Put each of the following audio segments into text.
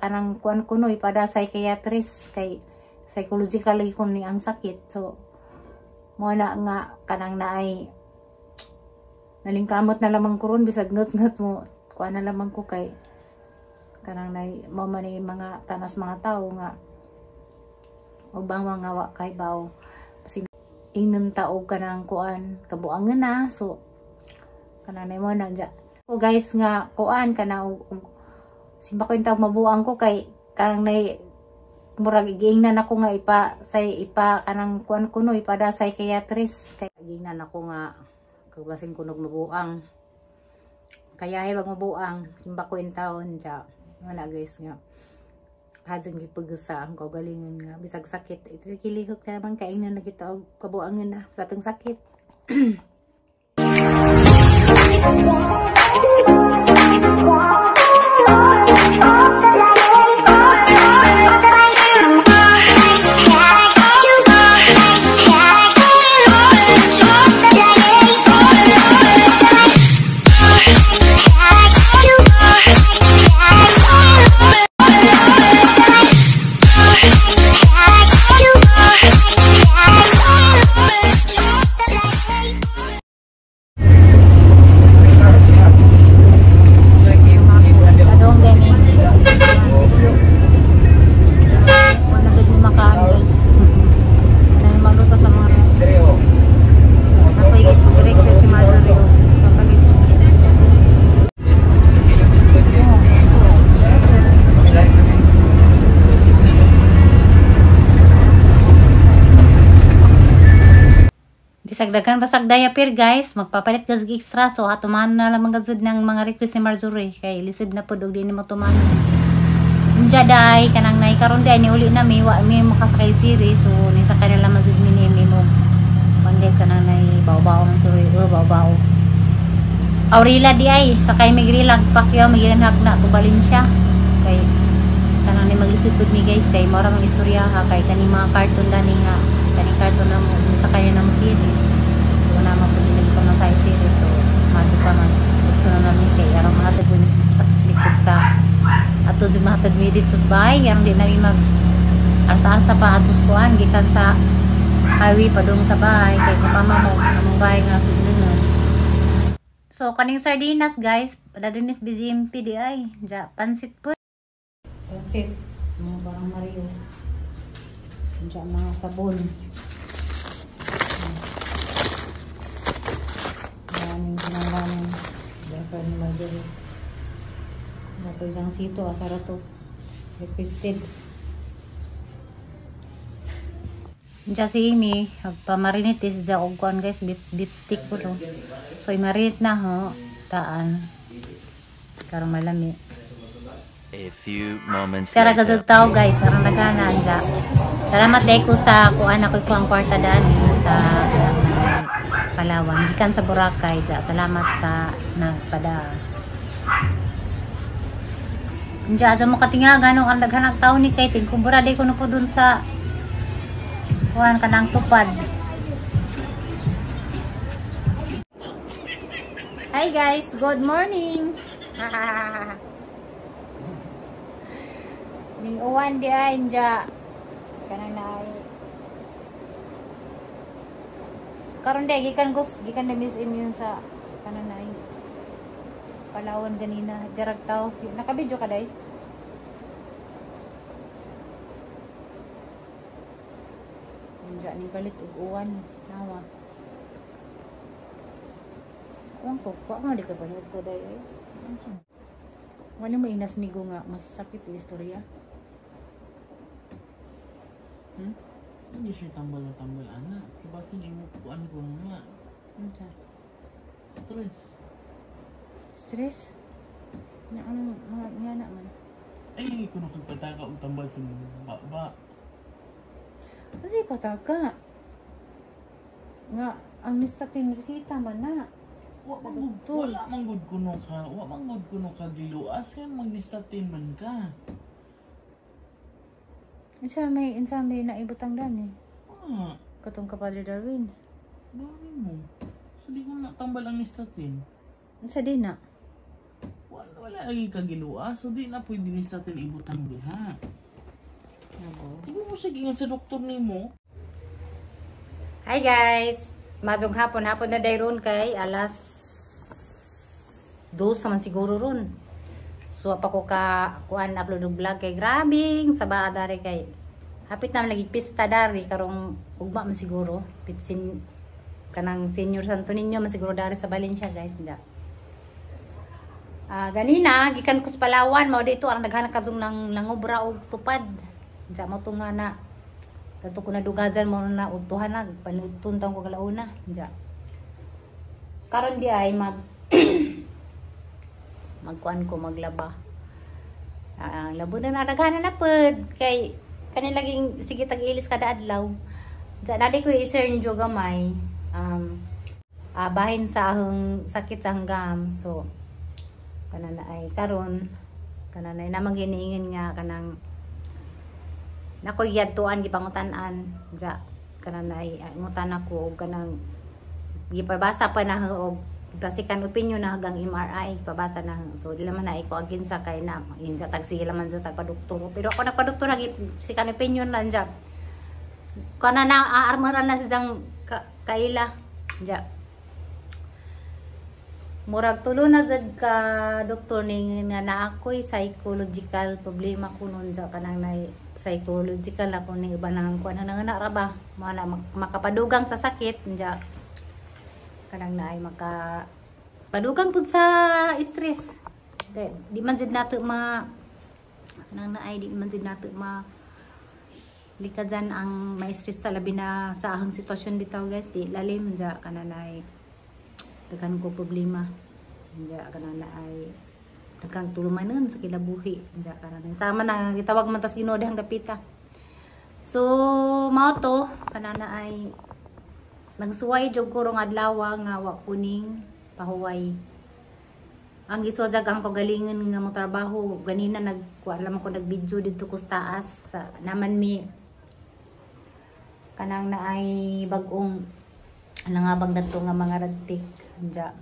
kanang kuan kuno ipada psychiatrist kay psychologically kun ni ang sakit. So mo na nga kanang naay nalingkamot na lamang ko ron bisag ngut-ngut mo kuan na lamang ko kay kanang nay mo man ni mga tanas mga tao nga ubang mga wa kay baw ingnon taog kanang kuan kabuangan na. So kanang nay mo na dya o guys nga kuan kana simba ko yung tawag mabuang ko kay kanang nay murag giingnan ako nga ipa kanang kuan kuno ipada psychiatrist kay giingnan ako nga kabasin kunog mabuang kaya ay wag mabuang simba ko yung taon dya wala guys nga hadjang gipagsa ang kaugalingon nga bisag sakit ito kilihok na naman kaingnan na kita og kabuangan na sa atong sakit. Bisagdagan basag diaper guys, magpapalit gas extra so hatuman na lamang gazud ng mga request ni Marjorie kay lisid na pud og di mo tuman. Unja day kanang nay karon day ni uli na mi wa mi makasakay series so ni sa kanila mazud mi mo. One day kanang nay baw-baw man suri baw-baw. Aurila di ay sakay migrilag pakyo miganhag na tubalin siya kay kanang ni maglisid pud mi guys kay mora mang istorya ha kay kani mga cartoon dani nga kani cartoon na mo sa kanya na mo series so naman po din ko na sa series so madyo pa man so namin kay arang mga tagwin atos likod sa atos yung mga tagmidit sus bahay arang di namin mag arsa-arsa pa atos kuan gikan sa highway pa dong sa bahay kay kapama mo among bahay nga sugnunon. So kaning sardinas guys padadunis BGMP di ay ja pansit po pansit mga barang Mario ja mga sabon maraming sinalaman dapat ni Marjorie dapat diyang sito asara to requested dya si Amy pamarinit is dya og kuan guys beef stick ko to so imarinit na ho taan karong malami a few moments later. Kara tao guys arang nagana dya salamat day ko sa kuan ako ko ang kwarta dani sa Palawan gikan sa Boracay dya salamat sa nagpada dya sa mo katingagan ang daghanang tawo ni kay ting kumbura day ko no po dun sa kuan kanang tupad. Hi guys, good morning. Ning uwan di ay dya kanang naay karon day gikan na miss immune sa kanang naay Palawan ganina jarag taw nakabidyo ka day dya ni galit og uwan nawa uwan ko pa di ka panood to day ay wala mo inas migo nga mas sakit yung istorya. Hindi siya tambal anak. Ibasin yung upuan ko nga. Ano Stress. Stress? Ano nga naman? Ay, kung nakagpataka ang tambal sa baba. Kasi pataka. Nga, ang mistating resita man na. Wala manggod kuno ka giluas kaya magnistatin man ka. Insa may naibutang dan eh. Ah, Katong ka Padre Darwin. bari mo. So di ko natambal ang nistatin. Insa din na? Wala wala lagi kagiluas. So di na pwede ni sa atin ibutang diha. Di mo siya gingan sa doktor nimo. Hi guys! Madung hapon na dayron kay alas 2 man siguro ron. So apa ko ka kuan upload og vlog kay grabing sabaa dari kay hapit na lagi pista dari karong ugma man siguro. Pitsin kanang Senior Santo Niño man siguro dari sa Valencia guys. Ganina gikan ko sa Palawan mao dito ang naghanap kadung ng langobra og tupad. Diya mo to nga na kato ko nadugajan mo na utuhan na panutuntang ko kalauna. Diya karon di ay magkuan ko maglaba. Labo na nadaghanan na pud kay kanilaging sige tag-ilis kada adlaw. Diya naday ko i-share ni gamay. Bahin sa ahong sakit sa hanggam. So kanana ay karon kanana ay namang giniingin nga kanang nakoy yadtuan gipangutan-an ja kanana ay ngutan ako og kanang gipabasa pa na og basikan opinion na hanggang MRI pabasa na so di naman na ko agin sa kay na inja tag sige man sa tagpadoktor pero ako nagpadoktor lagi sikan opinion lang ja kanana aarmaran na sa kaila ja murag tulo na sad ka doktor ning na ako'y psychological problema kunon sa kanang nay psychological ako ni iba nang kuan nang ra ba mana makapadugang sa sakit nya kanang naay maka padugang pud sa stress di man jud nato kanang naay di man jud nato likadyan ang ma-stress talabi na sa ahang sitwasyon bitaw guys di lalim nya kananay daghan ko problema nya kanana ay daghang tulumanon sa kilabuhi nya kanana sama na gitawag man tas Ginoo dihang kapita so mao to kanana ay nagsuway jud ko rong adlaw nga wa kuning pahuway ang giswajag ang kagalingon nga mo trabaho ganina nagkuan lamang ko nagvideo didto ko sa taas naman mi kanang naay bag-ong nangabang dato nga mga radtik nya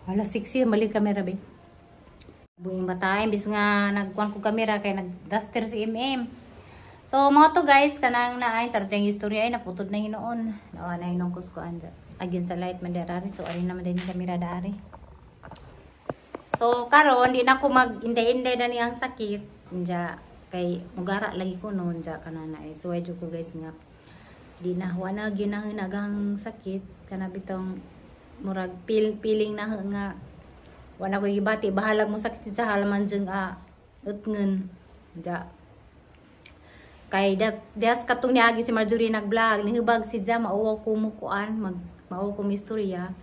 wala 6 mali kamera be buing batay bis nga nagkuan ko kamera kay nagduster si so mga to guys kanang naay sarteng istorya ay naputod na hinoon nawa na hinong kus ko anda again sa light man derari so ari naman din kamera dari so karon di na ko mag-inday-inday na niyang sakit nya kay mugara lagi ko noon nya kanana ay so medyo ko guys nga di na wala ginahinagang sakit kana bitong murag feeling na nga wala ko gibati bahalag mo sakit sa halaman jeng utngen ja kay das katong niagi si Marjorie nag-vlog nihubag si ja mauwaw ko mukuan mauwaw ko istorya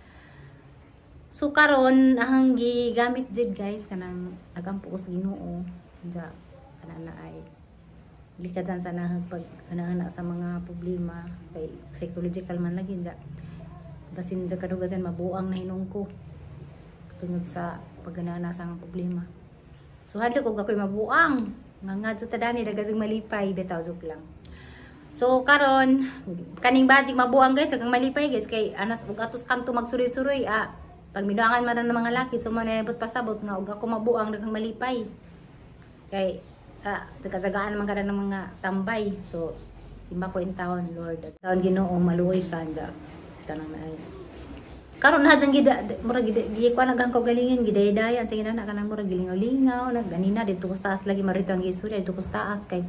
so karon ahang gigamit jud guys kanang nagampo ko sa Ginoo ja kanana ay likadyan sa pag ana sa mga problema kay psychological man lagi ja basin sa kadugasan mabuang na hinung ko tungod sa pagana sa problema so hadlo ko ako'y mabuang nga sa tadani dagasig malipay bitaw joke lang so karon kaning budget mabuang guys agang malipay guys kay anas ug atos kanto magsuroy-suroy pag miduangan man ng mga laki so manayabot pasabot nga ug ako mabuang dagang malipay kay saga-sagaan naman kada ng mga tambay so simba ko in town Lord taon Ginoo maluoy ka anja tanang na ay karon na jang murag gi ko nagang kaugalingon gidaydayan sa ginana kanang murag gilingaw-lingaw ganina dito ko taas lagi marito ang istorya dito ko taas kay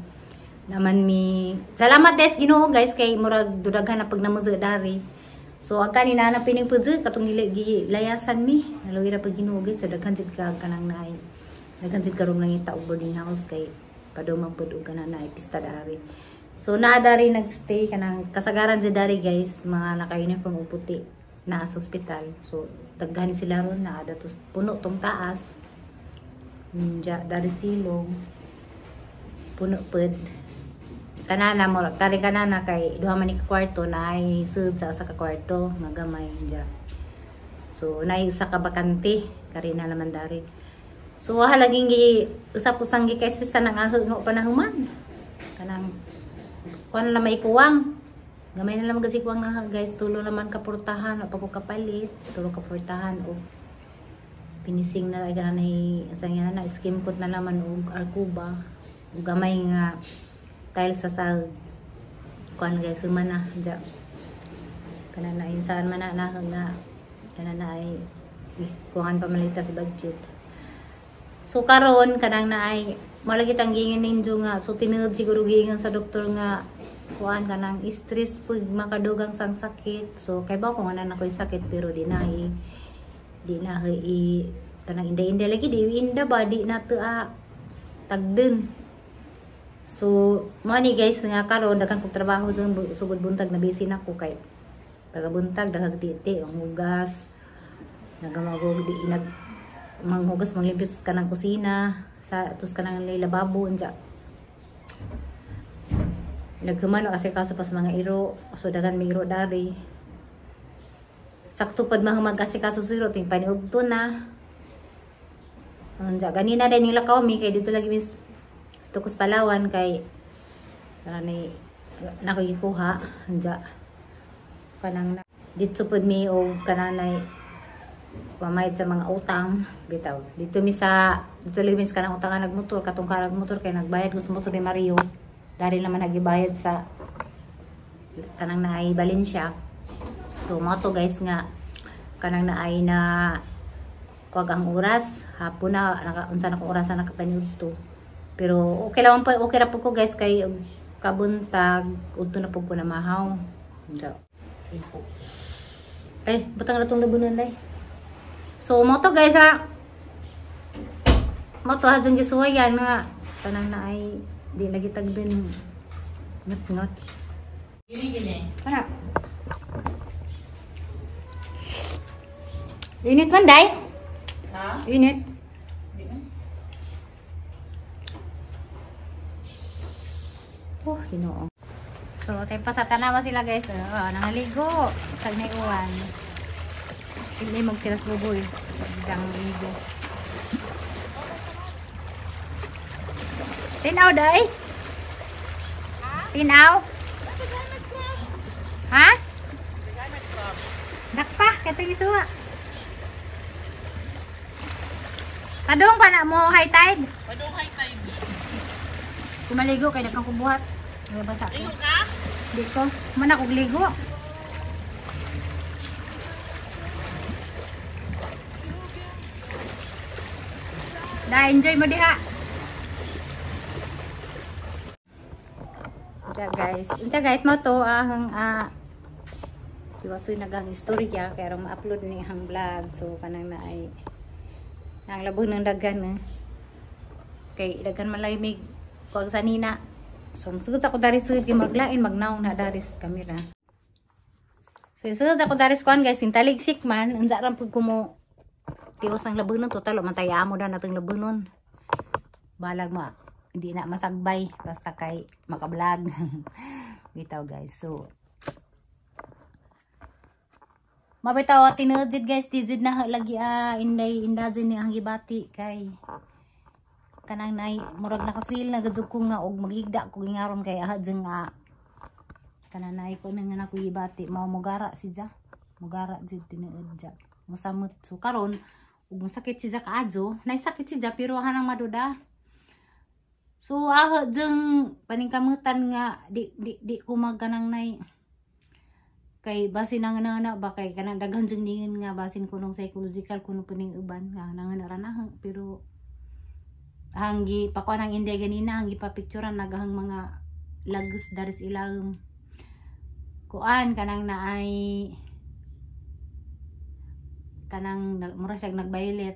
naman mi salamat des Ginoo guys kay murag dudaghan na pag namuzo dari so ang kanina na pining pudzu katong gilayasan mi naluwira pag Ginoo guys sa daghan jud ka kanang naay daghan jud karong nangita og boarding house kay padumang pud og kana naay pista dari so naa dari nagstay kanang kasagaran jud dari guys mga naka-uniform puti na sa ospital so daghan sila ron na datos puno tong taas ninja dari silong puno pud kanana mo kari kanana kay duha man ni ka kwarto na ay sud sa ka kwarto nga gamay ninja so naay isa ka bakante kari na laman dari so halaging gi usap-usang gi kay sa nang nga panahuman kanang kuan la may kuwang gamay na lang magasikwang na guys tulo naman kapurtahan o pag kapalit tulo kapurtahan o pinising na ka na sa nga na skim coat na laman og arkuba ug gamay nga tiles sa kuan guys sumana ja kana na insan man na nga kana na ay kuhan pamalita sa budget. So karon kanang na ay malagi tanggingin ninyo nga so tinud siguro gingan sa doktor nga kuan kanang stress pug makadugang sang sakit. So kay ba kung ana na koy sakit pero di na kanang inda lagi di inda ba di na tagden. So mo ni guys nga karon daghang kog trabaho sugod buntag na busy nako kay pagbuntag daghang titi ang hugas nagamagog di manghugas manglimpyos kanang kusina sa tus kanang lababo unja nagkumano kasi kaso pas mga iro so dagan may iro dari sakto pad mahumag kasi kaso siro ting paniugto na unja ganina din nila kawmi kay dito lagi mis tukos Palawan kay kanani nako gikuha unja kanang dito pud mi og kananay pamayad sa mga utang bitaw dito lagi mis kanang utangan nagmotor katong karag motor kay nagbayad ko sa motor ni Mario dahil naman nagibayad sa kanang naay Valencia. So mo to guys nga kanang naay na kuwag ang oras hapon na unsa na ko oras na nakapanyud to pero okay lang po okay ra po ko guys kay kabuntag udto na po ko na mahaw ay butang na tong labunan day. So mo to guys ha mo to hadjang gisuwayan nga kanang naay di lagi tagden ngot gini ana init man day ha init Ginoo. So tayo pa sa tanawa sila guys nangaligo sa naiuwan hindi magsiras buboy dang ligo. Tinaw day? Tinaw? Ha? Dakpa, kaya isuwa. Padung pa na mo high tide? Padung high tide. Kumaligo kay nakang kubuhat. May basa ko. Ligo ka? Di ko. Mana kog ligo. Da enjoy mo diha. Guys, unsa guys mo to ang tiwasoy nagang istorya kay ro ma-upload ni hang vlog so kanang na ay ang labog ng dagan kay dagan malamig kuag sanina so sugod ako dari sugod kay maglain magnaong na dari sa camera so sugod ako dari kuan guys intaligsik man unsa ra pud ko mo tiwas ang labog nun total man tay amo da natong labog nun balag ma hindi na masagbay basta kay maka-vlog bitaw guys so mabitaw tinudjid guys tizid na lagi indajin ni ang gibati kay kanang nay murag naka-feel na gadzug ko nga og magigda ko gingaron kay ahadjeng nga kanang nay ko nang nako gibati mao mugara siya mugara jud tinuod musamot so karon ug musakit siya kaadyo nay sakit siya pero hanang maduda. So jeng paningkamutan nga di ko magkanang nay kay basin nangana ba kay kanang daghan jeng ningin nga basin kunong psychological kuno puning uban nga nangana na pero hanggi pakuan ang India ganina hanggi pa picturean nagahang mga lagus daris ilawom kuan kanang naay kanang mura siya nagbaylet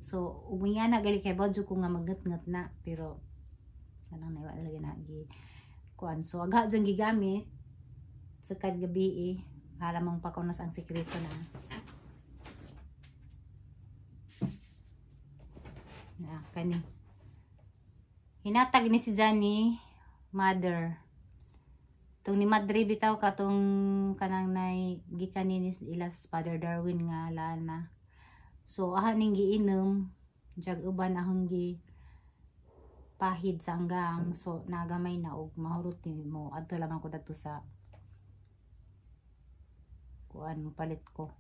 so umiya na gali kay bodyo ko nga magat-ngat na pero kanang naiwa lagi na gi kuan so aga jeng gigamit sa kad gabi halamang pakunas ang sekreto na kani hinatag ni si Johnny mother tong ni Madre bitaw katong kanang nay gikanin ni ilas Father Darwin nga lana so aha ning giinom jag uban ahong gi pahid sa hanggang so nagamay na og mahurot ni mo adto lamang ko dadto sa kuan palit ko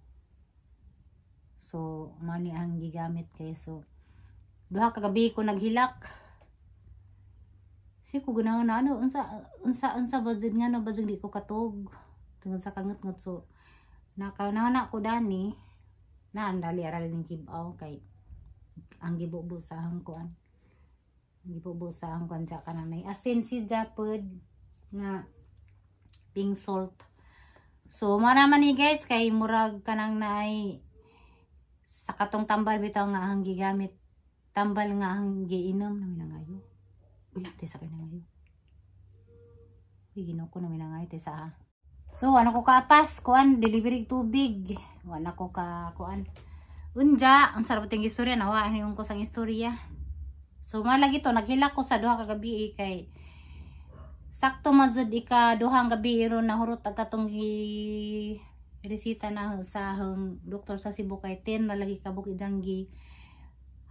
So mani ang gigamit kay so duha ka gabi ko naghilak. Si ko ganahan na ano unsa budget nga no basig di ko katog tungod sa kangut-ngut. So nakauna ko dani na andali aral ning kibaw kay ang gibubo sa hangkuan. Gibubo sa hangkuan sa kanang nay asin si japod nga pink salt. So maraman ni guys kay murag kanang naay sa katong tambal bitaw nga ang gigamit. Tambal nga ang giinom namin na ngayo. Uy, tesa kayo na ngayo. Uy, ginaw ko namin na ngayo tesa. So ano ko kapas kuan delivery tubig. Wala ko ka kuan. Unja, ang sarap ting istorya nawa yung ko sang istorya. So malagi to naghilak ko sa duha ka gabi kay sakto mazud ika duhang gabi iron nahurot agkatong resita na sa doktor sa Cebu kay 10 na lagi kabuk idanggi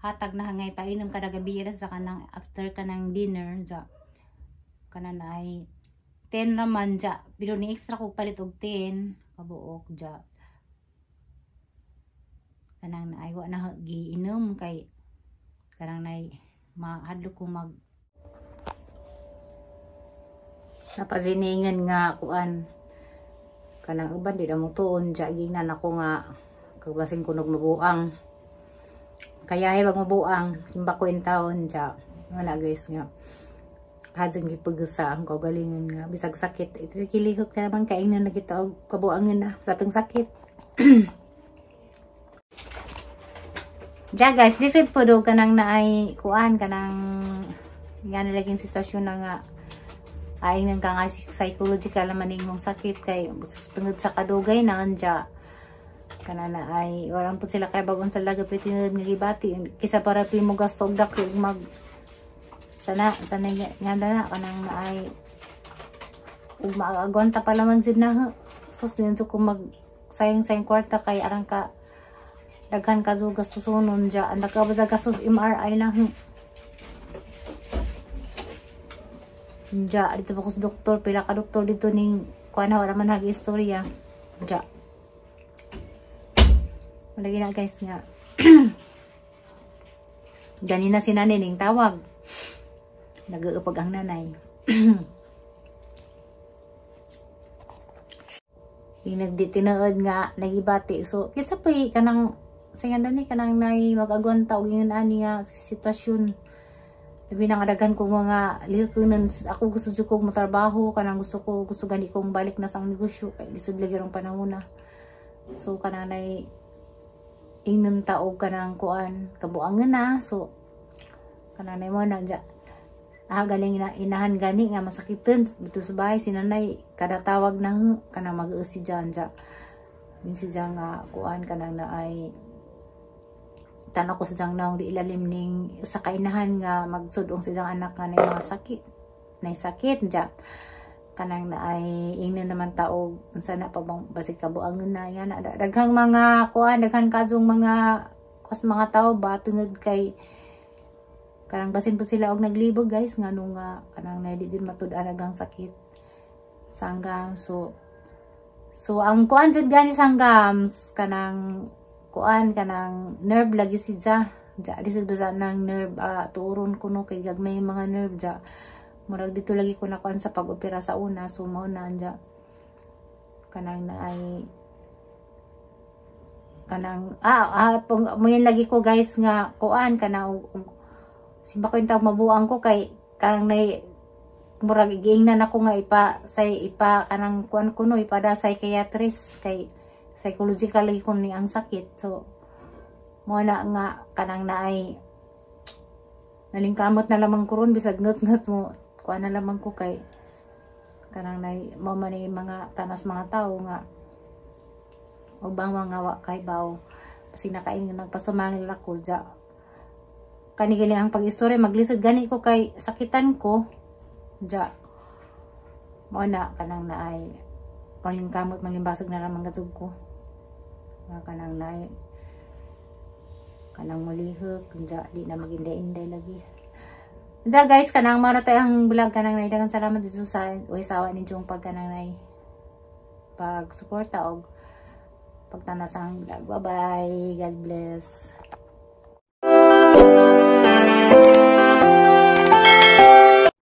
hatag na hangay painom kada gabi sa kanang after kanang dinner ja kanan ay 10 naman ja pero ni extra ko palit og 10 kabuok ja kanang naay wa na giinom kay kanang nay mahadlo ko mag napaziningan nga kuan kanang uban di na mo tuon ja gingnan ako nga kagbasing kunog mabuang kaya ay bag mabuang timba ko in taon ja wala guys nga hadjang gipagsa ang kaugalingon nga bisag sakit ito kilihok na naman kaingnan na kita og kabuangan na sa atong sakit. Ja guys, lisod po do kanang naay kuan kanang yan nalaging sitwasyon na nga ay nang ka nga psychological naman mong sakit kay tungod sa kadugay na anja kana na ay walang po sila kay bagon sa laga pitinod nga gibati kisa para pi mo gasto og dako mag sana nga na kanang naay ug maagwanta pa laman jud na sus din ko mag sayang kwarta kay arang ka daghan ka zugas susunon dya. Ang nagkabaza kasus MRI lang. Dya, dito pa ko sa doktor. Pila ka doktor dito ning kuha na wala man hag-istorya. Dya. Malagi na guys nga. Ganina si nanay ning tawag. Nag-uupag ang nanay. Yung nagditinood nga, nagibati. So, kitsa pa kanang sayan ni kanang nay mag-agwanta og ingon ani nga sitwasyon. Labi na kadagan ko mga lihikunan ako gusto jud kog motrabaho kanang gusto gani kong balik na sang negosyo kay lisod lagi rong panahon na. So kanang nay ingnon ta og kanang kuan kabuangan na. So kanang nay mo na dya. Galing na inahan gani nga masakitan dito sa bahay si nanay kada tawag na kanang mag-usi dyan dya. Minsi dyan nga kuan kanang naay tanaw ko sa jang naong di ilalim ning sa kainahan nga magsudong sa jang anak nga nay mga sakit nay sakit dya kanang naay ingnon naman taog unsa na pa bang basig kabuangan na yan daghang mga kuan daghan kadzong mga mga tao ba tungod kay kanang basin po sila og naglibog guys ngano nga kanang nay di jud matud-an agang sakit sanggam. So ang kuan jud gani sanggams kanang kuan kanang nerve lagi si ja di sa nang nerve tuuron kuno kay gagmay mga nerve ja murag dito lagi ko na kuan sa pag-opera sa una. So mao na anja kanang naay kanang mo yan lagi ko guys nga kuan kanang simba ko yung tawag mabuang ko kay kanang nay murag giingnan ako nga ipa kanang kuan kuno ipada psychiatrist kay psychologically kun ni ang sakit. So mo na nga kanang naay nalingkamot na lamang ko ron bisag ngut mo kuan na lamang ko kay kanang nay mo man ni mga tanas mga tao nga ubang mga wa kay baw kasi nakaingon nagpasumangil ako dya kanigali ang pag-istorya maglisod gani ko kay sakitan ko dya mo na kanang naay panglingkamot manglimbasag na lamang gasug ko kanang naay kanang malihok dya di na maginday-inday lagi dya guys kanang mara tayo ang vlog kanang naay daghang salamat dito sa usawa ninyong pagkanang naay pag suporta og pagtana sa vlog. Bye-bye. God bless.